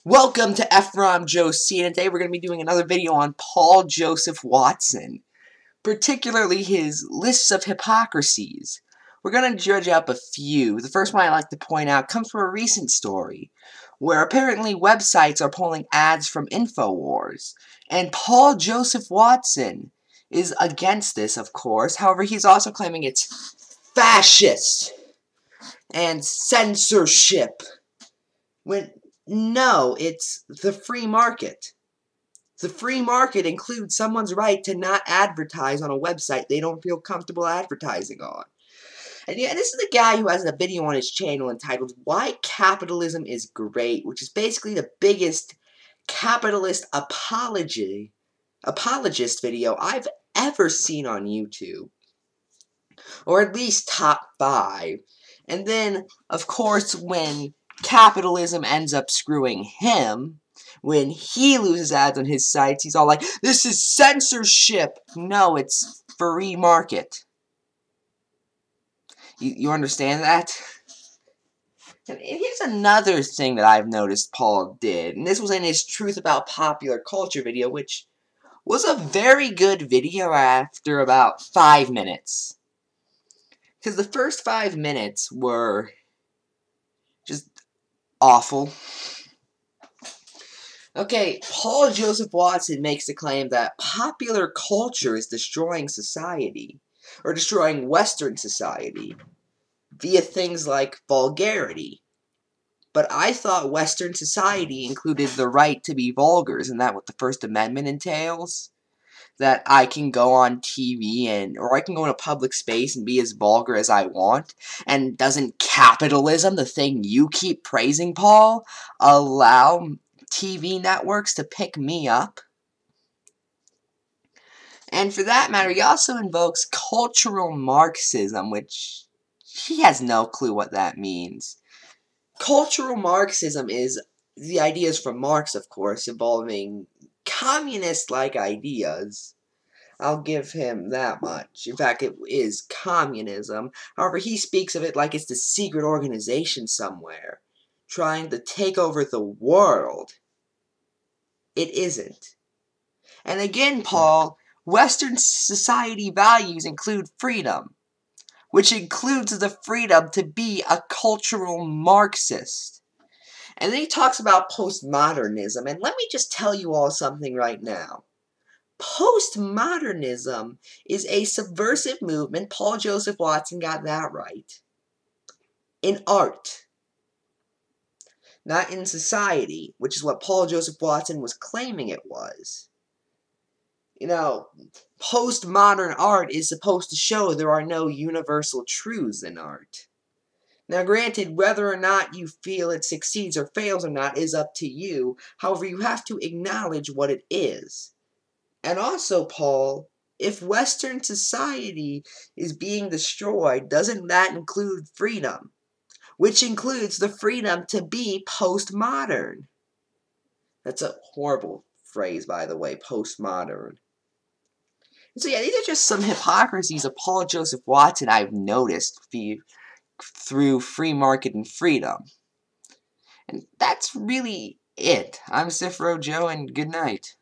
Welcome to Ephrom, Josine, and today we're going to be doing another video on Paul Joseph Watson, particularly his lists of hypocrisies. We're going to judge up a few. The first one I'd like to point out comes from a recent story, where apparently websites are pulling ads from InfoWars, and Paul Joseph Watson is against this, of course. However, he's also claiming it's fascist and censorship. No, it's the free market. The free market includes someone's right to not advertise on a website they don't feel comfortable advertising on. And yeah, this is the guy who has a video on his channel entitled Why Capitalism is Great, which is basically the biggest capitalist apologist video I've ever seen on YouTube. Or at least top 5. And then, of course, when capitalism ends up screwing him, when he loses ads on his sites, he's all like, this is censorship! No, it's free market. You understand that? And here's another thing that I've noticed Paul did, and this was in his Truth About Popular Culture video, which was a very good video after about 5 minutes. Because the first 5 minutes were just awful. Okay, Paul Joseph Watson makes the claim that popular culture is destroying society, or destroying Western society, via things like vulgarity. But I thought Western society included the right to be vulgar. Isn't that what the First Amendment entails? That I can go on TV or I can go in a public space and be as vulgar as I want? And doesn't capitalism, the thing you keep praising, Paul, allow TV networks to pick me up? And for that matter, he also invokes cultural Marxism, which he has no clue what that means. Cultural Marxism is the ideas from Marx, of course, involving communist-like ideas. I'll give him that much. In fact, it is communism. However, he speaks of it like it's the secret organization somewhere, trying to take over the world. It isn't. And again, Paul, Western society values include freedom, which includes the freedom to be a cultural Marxist. And then he talks about postmodernism, and let me just tell you all something right now. Postmodernism is a subversive movement. Paul Joseph Watson got that right. In art. Not in society, which is what Paul Joseph Watson was claiming it was. You know, postmodern art is supposed to show there are no universal truths in art. Now granted, whether or not you feel it succeeds or fails or not is up to you. However, you have to acknowledge what it is. And also, Paul, if Western society is being destroyed, doesn't that include freedom? Which includes the freedom to be postmodern. That's a horrible phrase, by the way, postmodern. So yeah, these are just some hypocrisies of Paul Joseph Watson I've noticed through free market and freedom. And that's really it. I'm Cifro Joe, and good night.